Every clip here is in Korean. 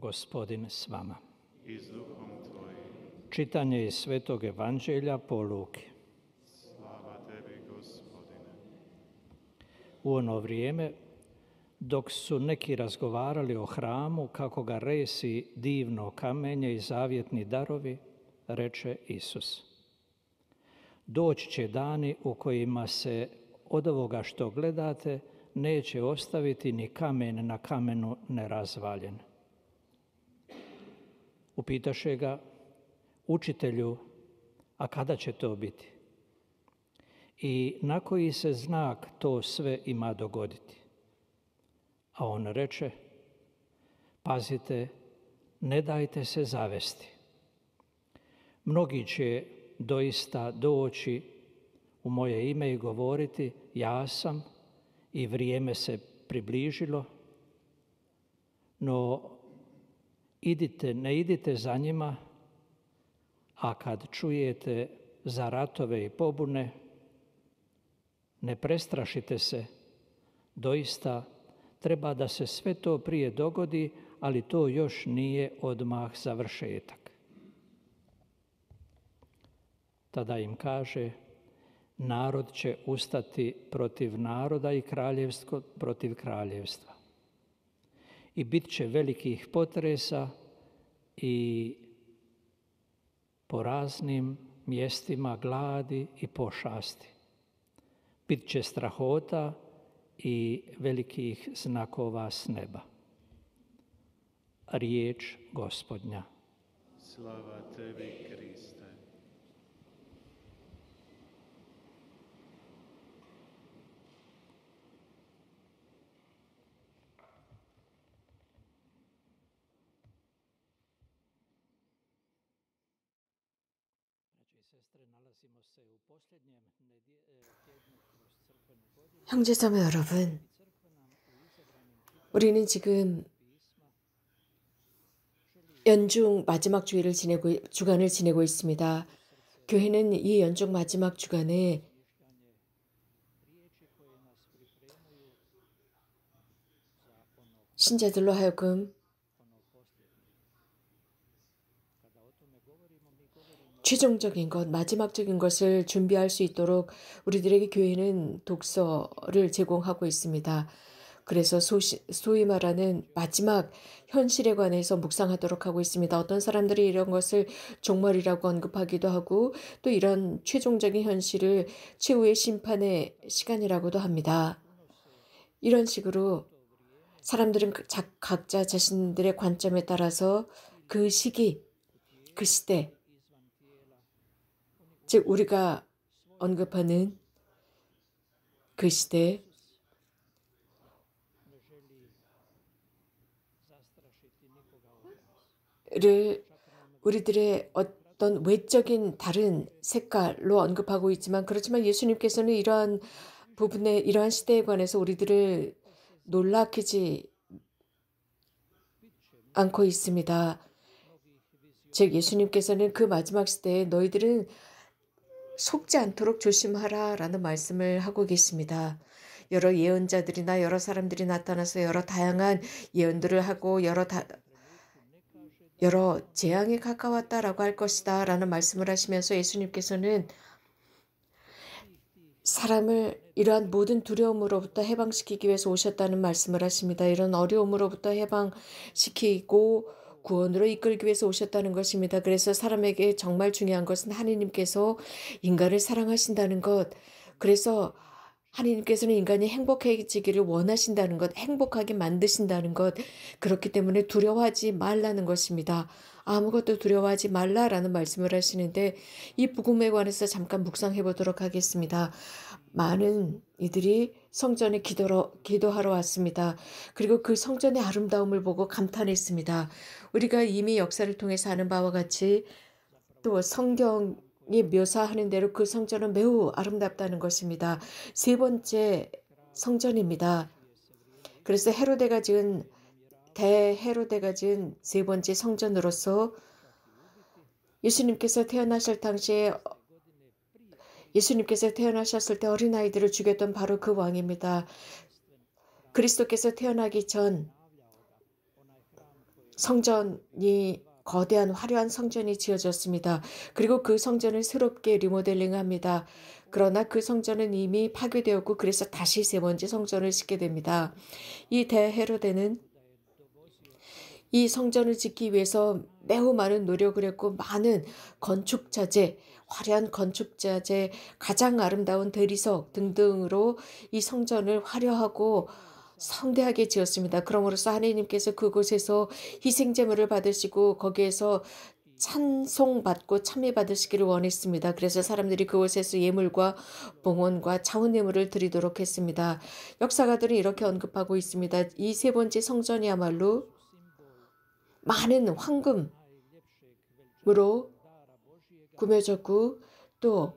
Gospodin s vama. I s duhom tvojim. Čitanje iz Svetog Evanđelja po Luki. Slava tebi, Gospodine. U ono vrijeme, dok su neki razgovarali o hramu, kako ga resi divno kamenje i zavjetni darovi, reče Isus: doći će dani u kojima se od ovoga što gledate neće ostaviti ni kamen na kamenu nerazvaljen. Upitaše ga: učitelju, a kada će to biti? I na koji se znak to sve ima dogoditi? A on reče: pazite, ne dajte se zavesti. Mnogi će doista doći u moje ime i govoriti: ja sam, i vrijeme se približilo, no ne idite za njima, a kad čujete za ratove i pobune, ne prestrašite se, doista treba da se sve to prije dogodi, ali to još nije odmah završetak. Tada im kaže: narod će ustati protiv naroda i kraljevstvo protiv kraljevstva. I bit će velikih potresa i po raznim mjestima gladi i pošasti. Bit će strahota i velikih znakova s neba. Riječ Gospodnja. Slava tebi, Kriste. 형제자매 여러분, 우리는 지금 연중 마지막 주간을 지내고 있습니다. 교회는 이 연중 마지막 주간에 신자들로 하여금 최종적인 것, 마지막적인 것을 준비할 수 있도록 우리들에게 교회는 독서를 제공하고 있습니다. 그래서 소위 말하는 마지막 현실에 관해서 묵상하도록 하고 있습니다. 어떤 사람들이 이런 것을 종말이라고 언급하기도 하고, 또 이런 최종적인 현실을 최후의 심판의 시간이라고도 합니다. 이런 식으로 사람들은 각자 자신들의 관점에 따라서 그 시기, 그 시대, 즉 우리가 언급하는 그 시대를 우리들의 어떤 외적인 다른 색깔로 언급하고 있지만, 그렇지만 예수님께서는 이러한 부분에, 이러한 시대에 관해서 우리들을 놀라키지 않고 있습니다. 즉 예수님께서는 그 마지막 시대에 너희들은 속지 않도록 조심하라 라는 말씀을 하고 계십니다. 여러 예언자들이나 여러 사람들이 나타나서 여러 다양한 예언들을 하고 여러 재앙에 가까웠다라고 할 것이다 라는 말씀을 하시면서 예수님께서는 사람을 이러한 모든 두려움으로부터 해방시키기 위해서 오셨다는 말씀을 하십니다. 이런 어려움으로부터 해방시키고 구원으로 이끌기 위해서 오셨다는 것입니다. 그래서 사람에게 정말 중요한 것은 하느님께서 인간을 사랑하신다는 것, 그래서 하느님께서는 인간이 행복해지기를 원하신다는 것, 행복하게 만드신다는 것, 그렇기 때문에 두려워하지 말라는 것입니다. 아무것도 두려워하지 말라라는 말씀을 하시는데, 이 복음에 관해서 잠깐 묵상해 보도록 하겠습니다. 많은 이들이 성전에 기도하러 왔습니다. 그리고 그 성전의 아름다움을 보고 감탄했습니다. 우리가 이미 역사를 통해서 아는 바와 같이 또 성경이 묘사하는 대로 그 성전은 매우 아름답다는 것입니다. 세 번째 성전입니다. 그래서 대헤로데가 지은 세 번째 성전으로서 예수님께서 태어나셨을 때 어린아이들을 죽였던 바로 그 왕입니다. 그리스도께서 태어나기 전 성전이 거대한 화려한 성전이 지어졌습니다. 그리고 그 성전을 새롭게 리모델링합니다. 그러나 그 성전은 이미 파괴되었고 그래서 다시 세 번째 성전을 짓게 됩니다. 이 대헤로데는 이 성전을 짓기 위해서 매우 많은 노력을 했고 많은 건축자재, 화려한 건축자재, 가장 아름다운 대리석 등등으로 이 성전을 화려하고 성대하게 지었습니다. 그럼으로써 하나님께서 그곳에서 희생제물을 받으시고 거기에서 찬송받고 찬미받으시기를 원했습니다. 그래서 사람들이 그곳에서 예물과 봉헌과 차원예물을 드리도록 했습니다. 역사가들은 이렇게 언급하고 있습니다. 이 세 번째 성전이야말로 많은 황금으로 꾸며졌고 또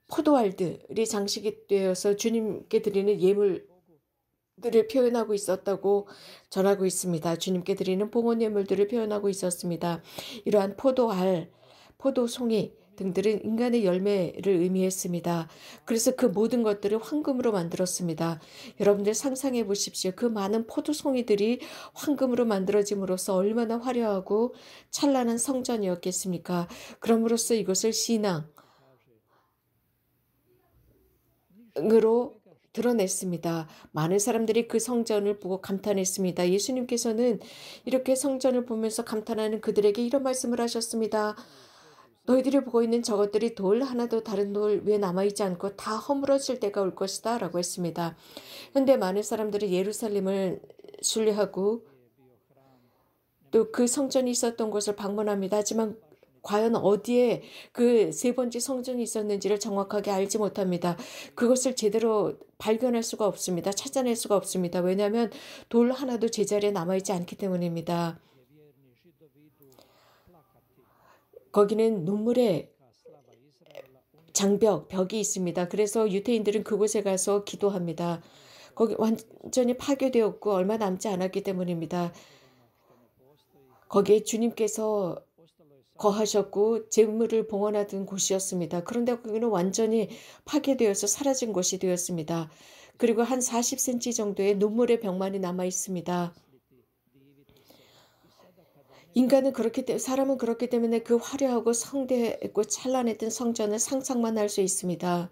포도알들이 장식이 되어서 주님께 드리는 예물들을 표현하고 있었다고 전하고 있습니다. 주님께 드리는 봉헌 예물들을 표현하고 있었습니다. 이러한 포도알, 포도송이 등들은 인간의 열매를 의미했습니다. 그래서 그 모든 것들을 황금으로 만들었습니다. 여러분들 상상해 보십시오. 그 많은 포도송이들이 황금으로 만들어짐으로써 얼마나 화려하고 찬란한 성전이었겠습니까? 그럼으로써 이것을 신앙으로 드러냈습니다. 많은 사람들이 그 성전을 보고 감탄했습니다. 예수님께서는 이렇게 성전을 보면서 감탄하는 그들에게 이런 말씀을 하셨습니다. 너희들이 보고 있는 저것들이 돌 하나도 다른 돌 위에 남아있지 않고 다 허물어질 때가 올 것이다 라고 했습니다. 현대 많은 사람들이 예루살렘을 순례하고 또 그 성전이 있었던 곳을 방문합니다. 하지만 과연 어디에 그 세 번째 성전이 있었는지를 정확하게 알지 못합니다. 그것을 제대로 발견할 수가 없습니다. 찾아낼 수가 없습니다. 왜냐하면 돌 하나도 제자리에 남아있지 않기 때문입니다. 거기는 눈물의 장벽, 벽이 있습니다. 그래서 유대인들은 그곳에 가서 기도합니다. 거기 완전히 파괴되었고 얼마 남지 않았기 때문입니다. 거기에 주님께서 거하셨고 재물을 봉헌하던 곳이었습니다. 그런데 거기는 완전히 파괴되어서 사라진 곳이 되었습니다. 그리고 한 40cm 정도의 눈물의 벽만이 남아 있습니다. 사람은 그렇기 때문에 그 화려하고 성대했고 찬란했던 성전을 상상만 할 수 있습니다.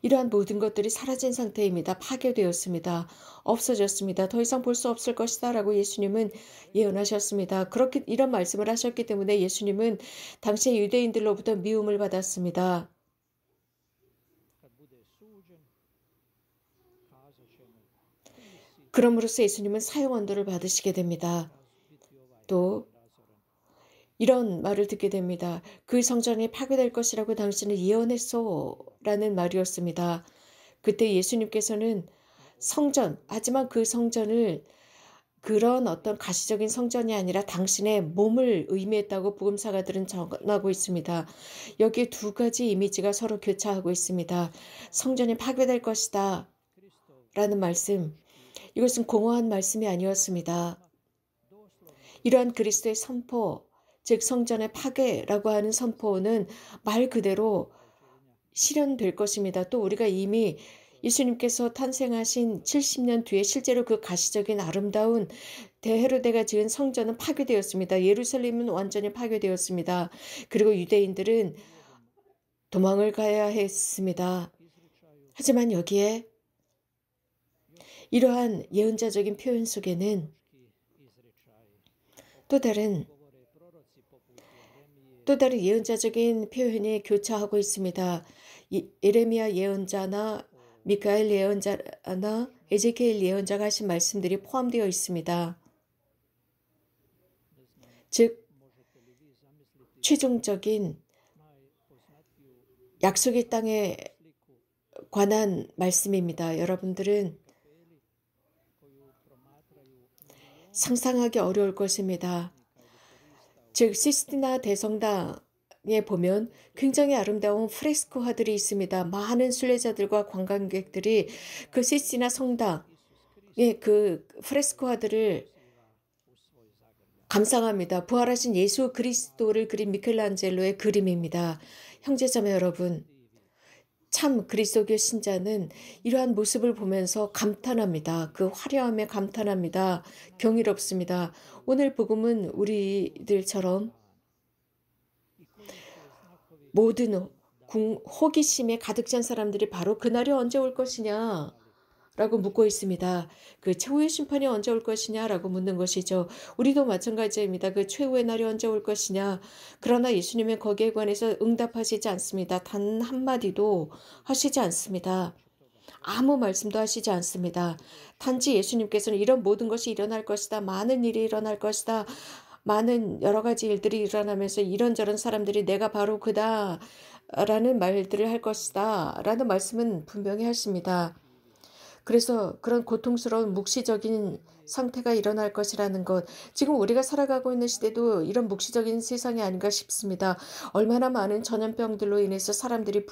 이러한 모든 것들이 사라진 상태입니다. 파괴되었습니다. 없어졌습니다. 더 이상 볼 수 없을 것이다 라고 예수님은 예언하셨습니다. 그렇게 이런 말씀을 하셨기 때문에 예수님은 당시의 유대인들로부터 미움을 받았습니다. 그럼으로써 예수님은 사형언도를 받으시게 됩니다. 또 이런 말을 듣게 됩니다. 그 성전이 파괴될 것이라고 당신은 예언했소라는 말이었습니다. 그때 예수님께서는 하지만 그 성전을 그런 어떤 가시적인 성전이 아니라 당신의 몸을 의미했다고 복음사가들은 전하고 있습니다. 여기에 두 가지 이미지가 서로 교차하고 있습니다. 성전이 파괴될 것이다 라는 말씀, 이것은 공허한 말씀이 아니었습니다. 이러한 그리스도의 선포, 즉 성전의 파괴라고 하는 선포는 말 그대로 실현될 것입니다. 또 우리가 이미 예수님께서 탄생하신 70년 뒤에 실제로 그 가시적인 아름다운 대헤로데가 지은 성전은 파괴되었습니다. 예루살렘은 완전히 파괴되었습니다. 그리고 유대인들은 도망을 가야 했습니다. 하지만 여기에 이러한 예언자적인 표현 속에는 또 다른 예언자적인 표현이 교차하고 있습니다. 예레미야 예언자나 미카엘 예언자나 에제키엘 예언자가 하신 말씀들이 포함되어 있습니다. 즉 최종적인 약속의 땅에 관한 말씀입니다. 여러분들은 상상하기 어려울 것입니다. 즉 시스티나 대성당에 보면 굉장히 아름다운 프레스코 화들이 있습니다. 많은 순례자들과 관광객들이 그 시스티나 성당의 그 프레스코 화들을 감상합니다. 부활하신 예수 그리스도를 그린 미켈란젤로의 그림입니다. 형제자매 여러분, 참 그리스도교 신자는 이러한 모습을 보면서 감탄합니다. 그 화려함에 감탄합니다. 경이롭습니다. 오늘 복음은 우리들처럼 모든 호기심에 가득 찬 사람들이 바로 그날이 언제 올 것이냐 라고 묻고 있습니다. 그 최후의 심판이 언제 올 것이냐라고 묻는 것이죠. 우리도 마찬가지입니다. 그 최후의 날이 언제 올 것이냐. 그러나 예수님은 거기에 관해서 응답하시지 않습니다. 단 한마디도 하시지 않습니다. 아무 말씀도 하시지 않습니다. 단지 예수님께서는 이런 모든 것이 일어날 것이다. 많은 일이 일어날 것이다. 많은 여러 가지 일들이 일어나면서 이런저런 사람들이 내가 바로 그다 라는 말들을 할 것이다 라는 말씀은 분명히 하십니다. 그래서 그런 고통스러운 묵시적인 상태가 일어날 것이라는 것. 지금 우리가 살아가고 있는 시대도 이런 묵시적인 세상이 아닌가 싶습니다. 얼마나 많은 전염병들로 인해서 사람들이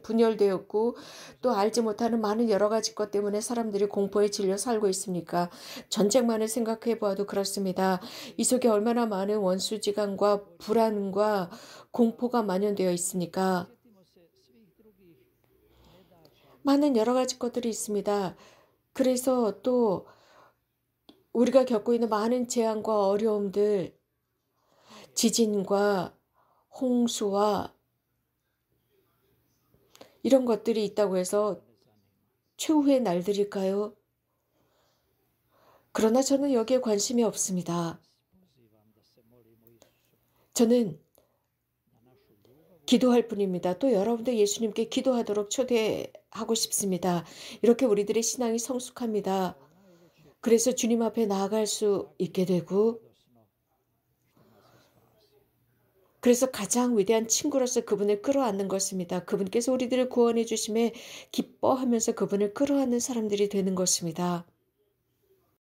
분열되었고 또 알지 못하는 많은 여러 가지 것 때문에 사람들이 공포에 질려 살고 있습니까? 전쟁만을 생각해 보아도 그렇습니다. 이 속에 얼마나 많은 원수지간과 불안과 공포가 만연되어 있습니까? 많은 여러 가지 것들이 있습니다. 그래서 또 우리가 겪고 있는 많은 재앙과 어려움들, 지진과 홍수와 이런 것들이 있다고 해서 최후의 날들일까요? 그러나 저는 여기에 관심이 없습니다. 저는 기도할 뿐입니다. 또 여러분도 예수님께 기도하도록 초대하고 싶습니다. 이렇게 우리들의 신앙이 성숙합니다. 그래서 주님 앞에 나아갈 수 있게 되고 그래서 가장 위대한 친구로서 그분을 끌어안는 것입니다. 그분께서 우리들을 구원해 주심에 기뻐하면서 그분을 끌어안는 사람들이 되는 것입니다.